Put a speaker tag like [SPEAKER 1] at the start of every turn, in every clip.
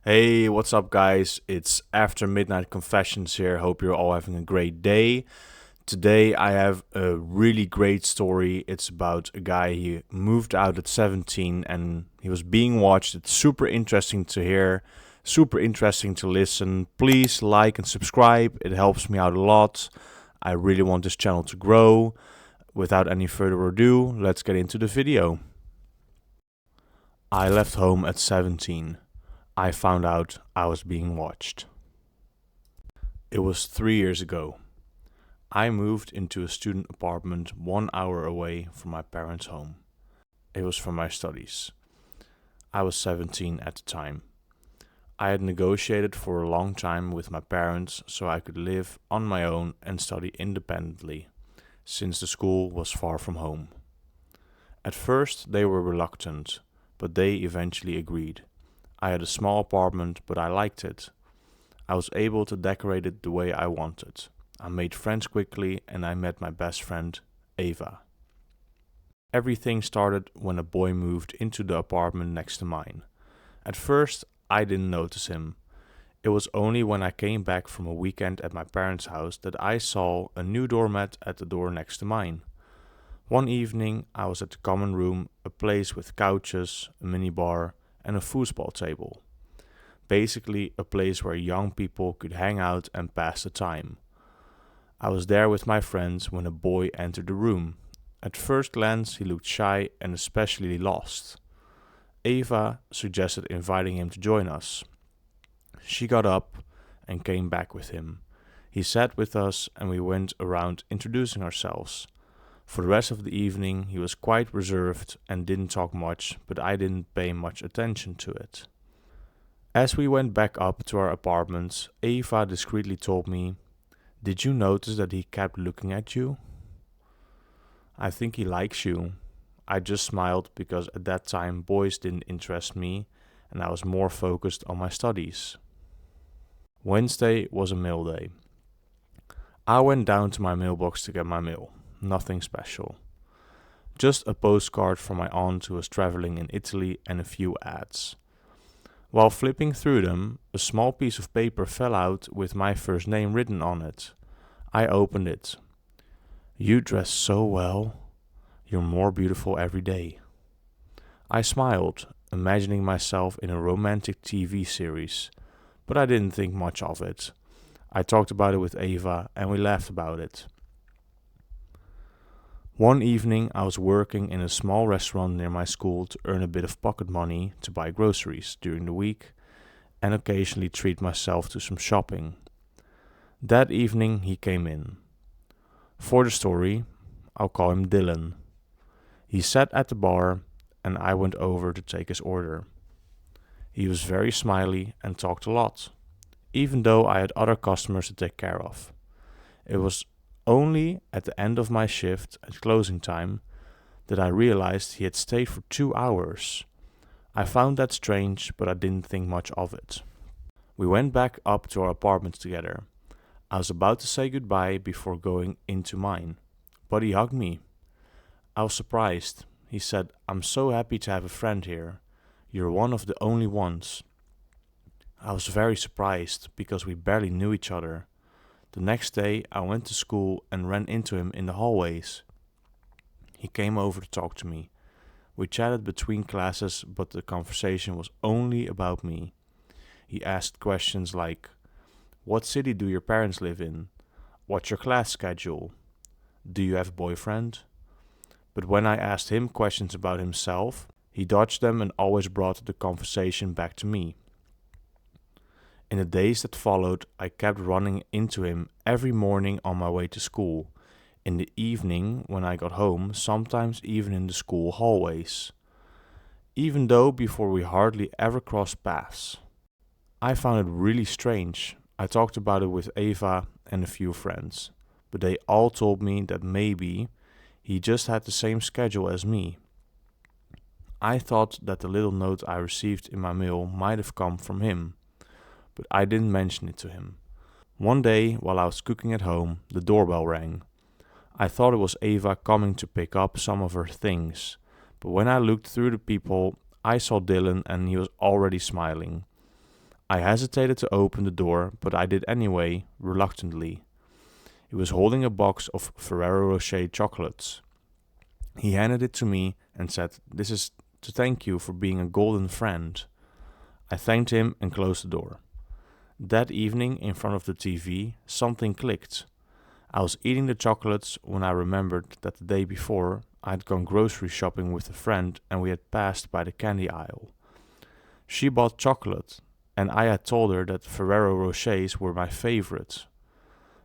[SPEAKER 1] Hey, what's up, guys? It's After Midnight Confessions here. Hope you're all having a great day. Today, I have a really great story. It's about a guy he moved out at 17 and he was being watched. It's super interesting to hear, super interesting to listen. Please like and subscribe, it helps me out a lot. I really want this channel to grow. Without any further ado, let's get into the video. I left home at 17. I found out I was being watched. It was 3 years ago. I moved into a student apartment 1 hour away from my parents' home. It was for my studies. I was 17 at the time. I had negotiated for a long time with my parents so I could live on my own and study independently, since the school was far from home. At first they were reluctant, but they eventually agreed. I had a small apartment, but I liked it. I was able to decorate it the way I wanted. I made friends quickly and I met my best friend, Eva. Everything started when a boy moved into the apartment next to mine. At first, I didn't notice him. It was only when I came back from a weekend at my parents' house that I saw a new doormat at the door next to mine. One evening, I was at the common room, a place with couches, a minibar, and a foosball table. Basically, a place where young people could hang out and pass the time. I was there with my friends when a boy entered the room. At first glance, he looked shy and especially lost. Eva suggested inviting him to join us. She got up and came back with him. He sat with us and we went around introducing ourselves. For the rest of the evening, he was quite reserved and didn't talk much, but I didn't pay much attention to it. As we went back up to our apartments, Eva discreetly told me, "Did you notice that he kept looking at you?" "I think he likes you." I just smiled because at that time boys didn't interest me and I was more focused on my studies. Wednesday was a mail day. I went down to my mailbox to get my mail. Nothing special. Just a postcard from my aunt who was traveling in Italy and a few ads. While flipping through them, a small piece of paper fell out with my first name written on it. I opened it. "You dress so well. You're more beautiful every day." I smiled, imagining myself in a romantic TV series, but I didn't think much of it. I talked about it with Eva and we laughed about it. One evening, I was working in a small restaurant near my school to earn a bit of pocket money to buy groceries during the week and occasionally treat myself to some shopping. That evening, he came in. For the story, I'll call him Dylan. He sat at the bar and I went over to take his order. He was very smiley and talked a lot, even though I had other customers to take care of. It was only at the end of my shift at closing time that I realized he had stayed for 2 hours. I found that strange, but I didn't think much of it. We went back up to our apartment together. I was about to say goodbye before going into mine, but he hugged me. I was surprised. He said, "I'm so happy to have a friend here. You're one of the only ones." I was very surprised because we barely knew each other. The next day, I went to school and ran into him in the hallways. He came over to talk to me. We chatted between classes, but the conversation was only about me. He asked questions like, "What city do your parents live in? What's your class schedule? Do you have a boyfriend?" But when I asked him questions about himself, he dodged them and always brought the conversation back to me. In the days that followed, I kept running into him every morning on my way to school, in the evening when I got home, sometimes even in the school hallways. Even though before we hardly ever crossed paths. I found it really strange. I talked about it with Eva and a few friends, but they all told me that maybe he just had the same schedule as me. I thought that the little note I received in my mail might have come from him, but I didn't mention it to him. One day, while I was cooking at home, the doorbell rang. I thought it was Eva coming to pick up some of her things, but when I looked through the people, I saw Dylan and he was already smiling. I hesitated to open the door, but I did anyway, reluctantly. He was holding a box of Ferrero Rocher chocolates. He handed it to me and said, "This is to thank you for being a golden friend." I thanked him and closed the door. That evening, in front of the TV, something clicked. I was eating the chocolates when I remembered that the day before I had gone grocery shopping with a friend and we had passed by the candy aisle. She bought chocolate, and I had told her that Ferrero Rochers were my favorite.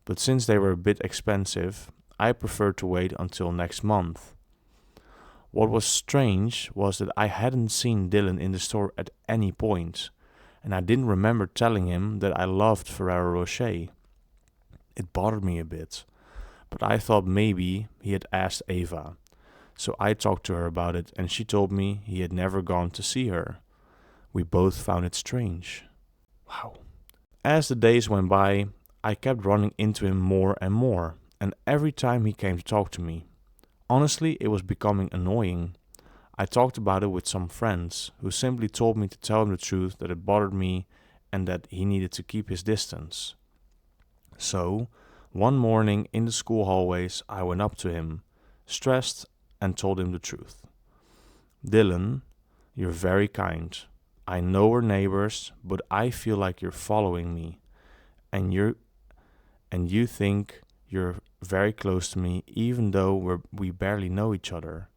[SPEAKER 1] But since they were a bit expensive, I preferred to wait until next month. What was strange was that I hadn't seen Dylan in the store at any point, and I didn't remember telling him that I loved Ferrero Rocher. It bothered me a bit, but I thought maybe he had asked Ava. So I talked to her about it, and she told me he had never gone to see her. We both found it strange. Wow. As the days went by, I kept running into him more and every time he came to talk to me. Honestly, it was becoming annoying. I talked about it with some friends, who simply told me to tell him the truth, that it bothered me and that he needed to keep his distance. So, one morning in the school hallways, I went up to him, stressed, and told him the truth. "Dylan, you're very kind. I know we're neighbors, but I feel like you're following me, and you think you're very close to me, even though we barely know each other.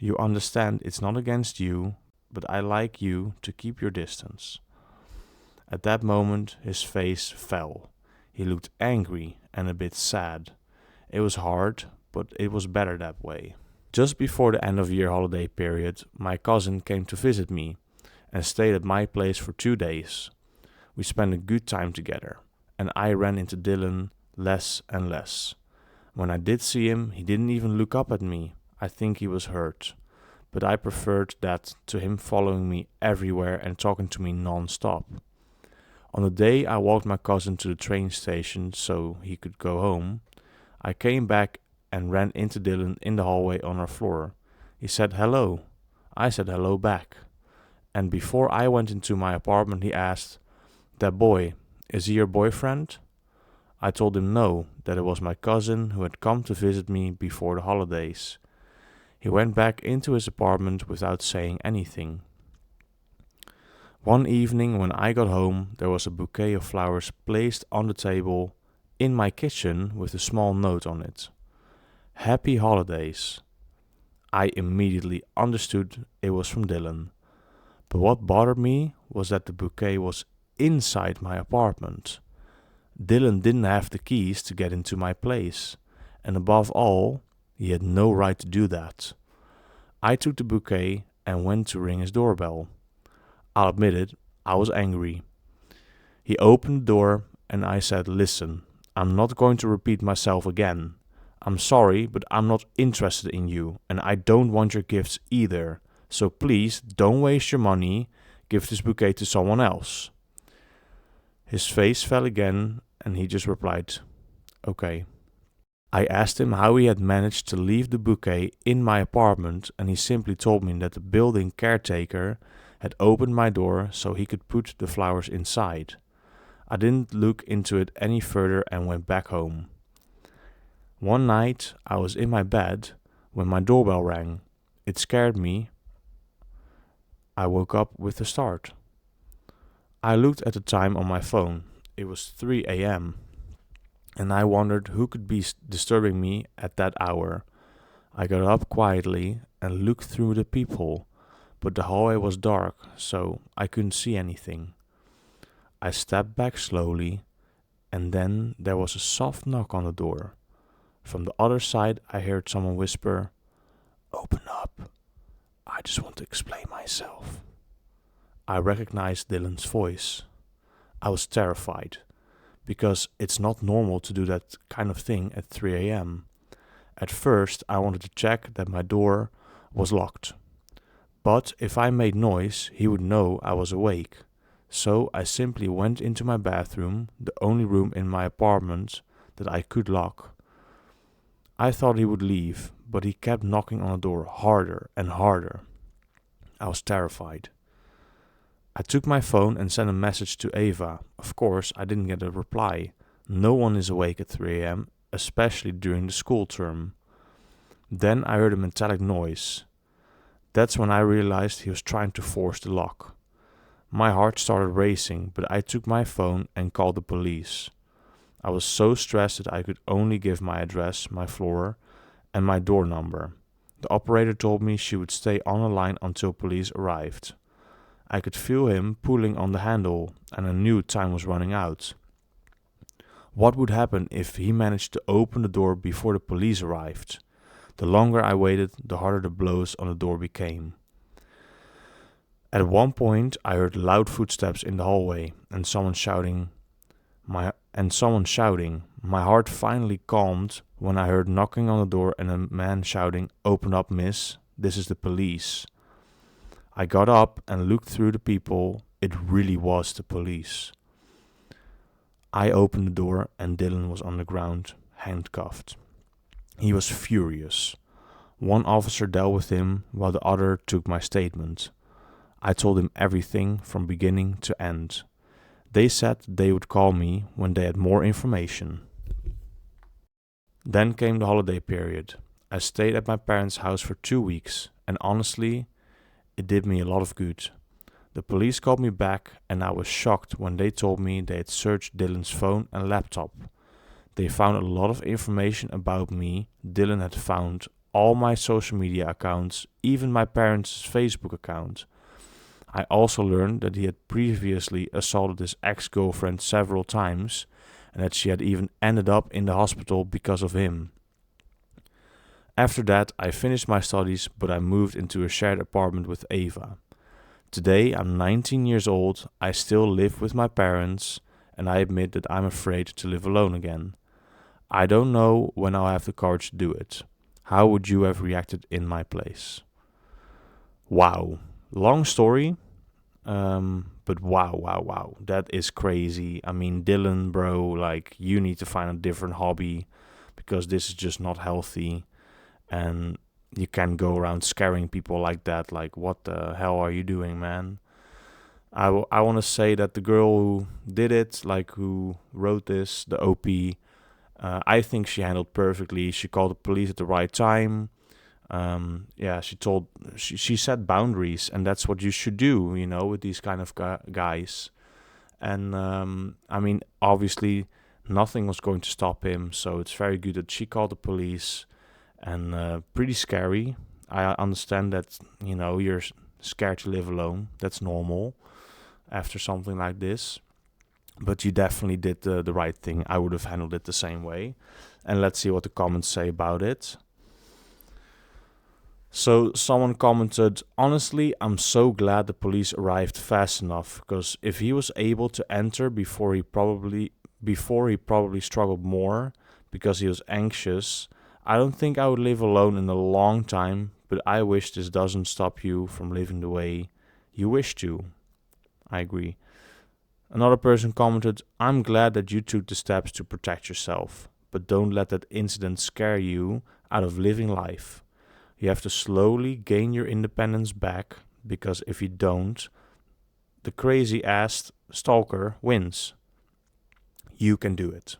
[SPEAKER 1] You understand it's not against you, but I like you to keep your distance." At that moment, his face fell. He looked angry and a bit sad. It was hard, but it was better that way. Just before the end of year holiday period, my cousin came to visit me and stayed at my place for 2 days. We spent a good time together, and I ran into Dylan less and less. When I did see him, he didn't even look up at me. I think he was hurt, but I preferred that to him following me everywhere and talking to me non-stop. On the day I walked my cousin to the train station so he could go home, I came back and ran into Dylan in the hallway on our floor. He said hello. I said hello back. And before I went into my apartment, he asked, "That boy, is he your boyfriend?" I told him no, that it was my cousin who had come to visit me before the holidays. He went back into his apartment without saying anything. One evening when I got home, there was a bouquet of flowers placed on the table in my kitchen with a small note on it. "Happy holidays." I immediately understood it was from Dylan. But what bothered me was that the bouquet was inside my apartment. Dylan didn't have the keys to get into my place, and above all, he had no right to do that. I took the bouquet and went to ring his doorbell. I'll admit it, I was angry. He opened the door and I said, "Listen, I'm not going to repeat myself again. I'm sorry, but I'm not interested in you, and I don't want your gifts either. So please don't waste your money. Give this bouquet to someone else." His face fell again and he just replied, "Okay." I asked him how he had managed to leave the bouquet in my apartment, and he simply told me that the building caretaker had opened my door so he could put the flowers inside. I didn't look into it any further and went back home. One night I was in my bed when my doorbell rang. It scared me. I woke up with a start. I looked at the time on my phone. It was 3 a.m. and I wondered who could be disturbing me at that hour. I got up quietly and looked through the peephole, but the hallway was dark, so I couldn't see anything. I stepped back slowly, and then there was a soft knock on the door. From the other side, I heard someone whisper, "Open up. I just want to explain myself." I recognized Dylan's voice. I was terrified, because it's not normal to do that kind of thing at 3 a.m. At first, I wanted to check that my door was locked. But if I made noise, he would know I was awake. So I simply went into my bathroom, the only room in my apartment that I could lock. I thought he would leave, but he kept knocking on the door harder and harder. I was terrified. I took my phone and sent a message to Ava. Of course, I didn't get a reply. No one is awake at 3 a.m., especially during the school term. Then I heard a metallic noise. That's when I realized he was trying to force the lock. My heart started racing, but I took my phone and called the police. I was so stressed that I could only give my address, my floor, and my door number. The operator told me she would stay on the line until police arrived. I could feel him pulling on the handle, and I knew time was running out. What would happen if he managed to open the door before the police arrived? The longer I waited, the harder the blows on the door became. At one point, I heard loud footsteps in the hallway and someone shouting. My heart finally calmed when I heard knocking on the door and a man shouting, "Open up, miss. This is the police." I got up and looked through the people. It really was the police. I opened the door and Dylan was on the ground, handcuffed. He was furious. One officer dealt with him while the other took my statement. I told him everything from beginning to end. They said they would call me when they had more information. Then came the holiday period. I stayed at my parents' house for 2 weeks, and honestly, it did me a lot of good. The police called me back, and I was shocked when they told me they had searched Dylan's phone and laptop. They found a lot of information about me. Dylan had found all my social media accounts, even my parents' Facebook account. I also learned that he had previously assaulted his ex-girlfriend several times, and that she had even ended up in the hospital because of him. After that, I finished my studies, but I moved into a shared apartment with Ava. Today, I'm 19 years old, I still live with my parents, and I admit that I'm afraid to live alone again. I don't know when I'll have the courage to do it. How would you have reacted in my place? Wow. Long story, but wow. That is crazy. I mean, Dylan, bro, like, you need to find a different hobby because this is just not healthy. And you can't go around scaring people like that. Like, what the hell are you doing, man? I want to say that the girl who did it, like who wrote this, the OP, I think she handled perfectly. She called the police at the right time. She set boundaries, and that's what you should do, you know, with these kind of guys. And I mean, obviously, nothing was going to stop him. So it's very good that she called the police. And pretty scary. I understand that, you know, you're scared to live alone. That's normal after something like this. But you definitely did the right thing. I would have handled it the same way. And let's see what the comments say about it. So someone commented, "Honestly, I'm so glad the police arrived fast enough, because if he was able to enter before he probably struggled more because he was anxious, I don't think I would live alone in a long time, but I wish this doesn't stop you from living the way you wish to." I agree. Another person commented, "I'm glad that you took the steps to protect yourself, but don't let that incident scare you out of living life. You have to slowly gain your independence back, because if you don't, the crazy-ass stalker wins. You can do it."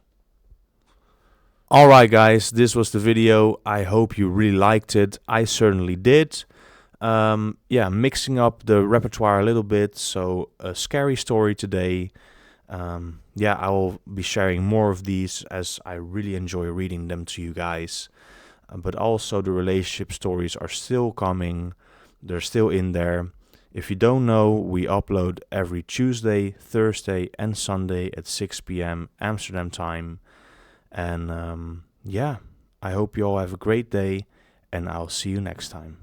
[SPEAKER 1] Alright guys, this was the video. I hope you really liked it. I certainly did. Mixing up the repertoire a little bit. So a scary story today. I will be sharing more of these as I really enjoy reading them to you guys. But also the relationship stories are still coming. They're still in there. If you don't know, we upload every Tuesday, Thursday and Sunday at 6 p.m. Amsterdam time. And I hope you all have a great day, and I'll see you next time.